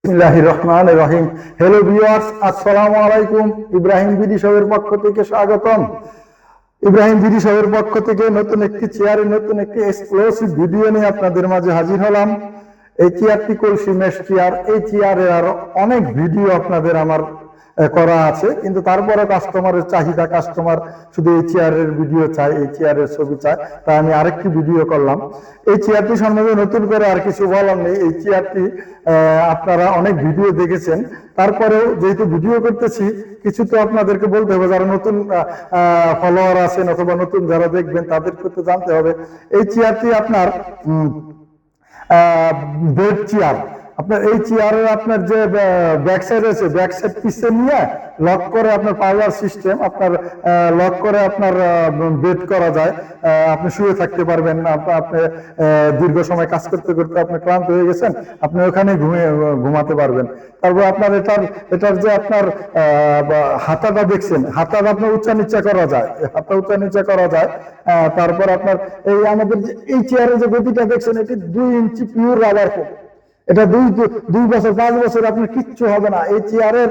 বিসমিল্লাহির রহমানির রহিম। Hello viewers, আসসালামু আলাইকুম। ইব্রাহিম বিডি শোয়ের পক্ষ থেকে স্বাগতম। ইব্রাহিম বিডি শোয়ের পক্ষ থেকে নতুন একটি চেয়ারের নতুন একটি এক্সক্লুসিভ ভিডিও নিয়ে আপনাদের মাঝে হাজির হলাম। এই চেয়ারটি কলসি মেশ চেয়ার। এই চেয়ারের আরো অনেক ভিডিও আপনাদের আমার করা আছে, কিন্তু তারপরে কাস্টমারের চাহিদা, কাস্টমার শুধু এই চেয়ারের ভিডিও চায়, এই চেয়ারের ছবি চায়, তাই আমি আরেকটি ভিডিও করলাম। এই চেয়ারটি সম্বন্ধে নতুন করে আর কিছু বলার নেই। এই চেয়ারটি আপনারা অনেক ভিডিও দেখেছেন, তারপরেও যেহেতু ভিডিও করতেছি কিছু তো আপনাদেরকে বলতে হবে। যারা নতুন ফলোয়ার আছেন অথবা নতুন যারা দেখবেন তাদেরকে তো জানতে হবে। এই চেয়ারটি আপনার বেড চেয়ার। আপনার এই চেয়ারের আপনার যে ব্যাক সাইড আছে, ব্যাক সাইড পিছে নিয়ে লক করে আপনার পাওয়ার সিস্টেম, আপনার লক করে আপনার বেড করা যায়। আপনি শুয়ে থাকতে পারবেন। আপনি দীর্ঘ সময় কাজ করতে করতে আপনি ক্লান্ত হয়ে গেছেন, আপনি ওখানে ঘুমাতে পারবেন। তারপর আপনার এটার যে আপনার হাতাটা দেখছেন, হাতাটা আপনার উঁচা নিচা করা যায়, হাতটা উঁচা নিচা করা যায়। তারপর আপনার এই আমাদের এই চেয়ারের যে গতিটা দেখছেন, এটি 2 ইঞ্চি পিওর রাবার ফোম। এটা 2 বছর 5 বছর আপনার কিচ্ছু হবে না। এই চেয়ারের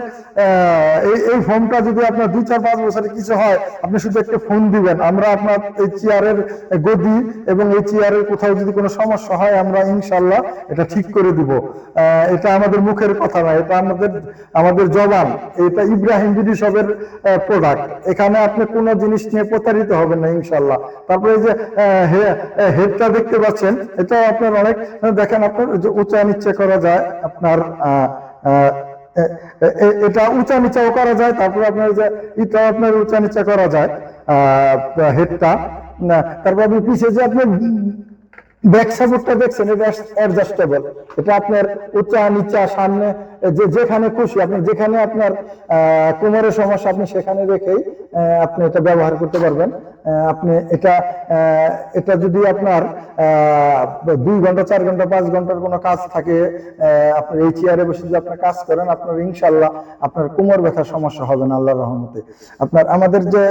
এই ফোনটা যদি আপনার 2-4-5 বছরে কিছু হয়, আপনি শুধু একটা ফোন দিবেন, আমরা আপনার এই চেয়ারের গদি এবং এই চেয়ারের কোথাও যদি কোনো সমস্যা হয় আমরা ইনশাল্লাহ এটা ঠিক করে দিব। এটা আমাদের মুখের কথা না, এটা আমাদের জবান। এটা ইব্রাহিম বিডি শপের প্রোডাক্ট। এখানে আপনি কোনো জিনিস নিয়ে প্রতারিত হবেন না ইনশাল্লাহ। তারপরে যে হেডটা দেখতে পাচ্ছেন, এটা আপনার অনেক দেখেন, আপনার যে উঁচা নিচা করা যায়, আপনার এটা উঁচা নিচাও করা যায়। তারপর আপনার যে এটা আপনার উঁচা নিচা করা যায় হেডটা। তারপর আপনি পিছিয়ে যে আপনার ব্যাক সাপোর্টটা দেখছেন, এটা অ্যাডজাস্টেবল। এটা আপনার উঁচা নিচা সামনে যেখানে খুশি, আপনি যেখানে আপনার কোমরের সমস্যা আপনি সেখানে রেখেই আপনি এটা ব্যবহার করতে পারবেন। আপনি এটা যদি আপনার 2 ঘন্টা 4 ঘন্টা 5 ঘন্টার কোনো কাজ থাকে, আপনার এই চেয়ারে বসে যদি আপনি কাজ করেন, আপনার ইনশাল্লাহ আপনার কোমর ব্যথার সমস্যা হবে না আল্লাহর রহমতে। আপনার আমাদের যে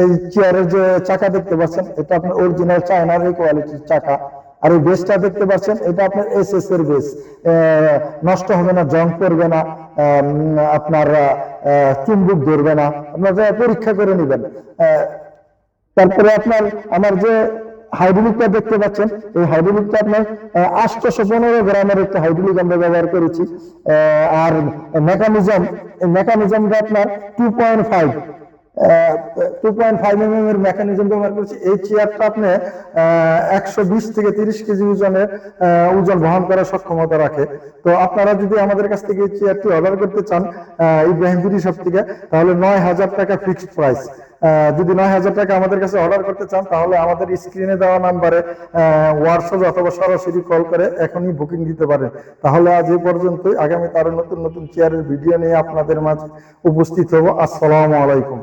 এই চেয়ারের যে চাকা দেখতে পাচ্ছেন, এটা আপনার অরিজিনাল চায়নার এই কোয়ালিটির চাকা। আর এই বেসটা দেখতে পাচ্ছেন, এটা আপনার এসএস এর বেস। নষ্ট হবে না, জং পড়বে না, আপনার চুম্বক ধরবে না, আপনারা পরীক্ষা করে নেবেন। তারপরে আপনার আমার যে হাইড্রোলিকটা দেখতে পাচ্ছেন, এই হাইড্রোলিকটা আপনার 815 গ্রামের একটা হাইড্রোলিক আমরা ব্যবহার করেছি। আর মেকানিজমটা আপনার 2.5 mm এর মেকানিজম ব্যবহার করেছি। এই চেয়ারটা আপনি 120 থেকে 30 কেজি ওজনের ওজন বহন করার সক্ষমতা রাখে। তো আপনারা যদি আমাদের কাছ থেকে এই চেয়ারটি অর্ডার করতে চান ইব্রাহিম বিডি শপ থেকে, তাহলে 9,000 টাকা ফিক্সড প্রাইস। যদি 9,000 টাকা আমাদের কাছে অর্ডার করতে চান, তাহলে আমাদের স্ক্রিনে দেওয়া নাম্বারে হোয়াটসঅ্যাপ অথবা সরাসরি কল করে এখনই বুকিং দিতে পারেন। তাহলে আজ এই পর্যন্তই। আগামী আরো নতুন নতুন চেয়ারের ভিডিও নিয়ে আপনাদের মাঝে উপস্থিত হব। আসসালামু আলাইকুম।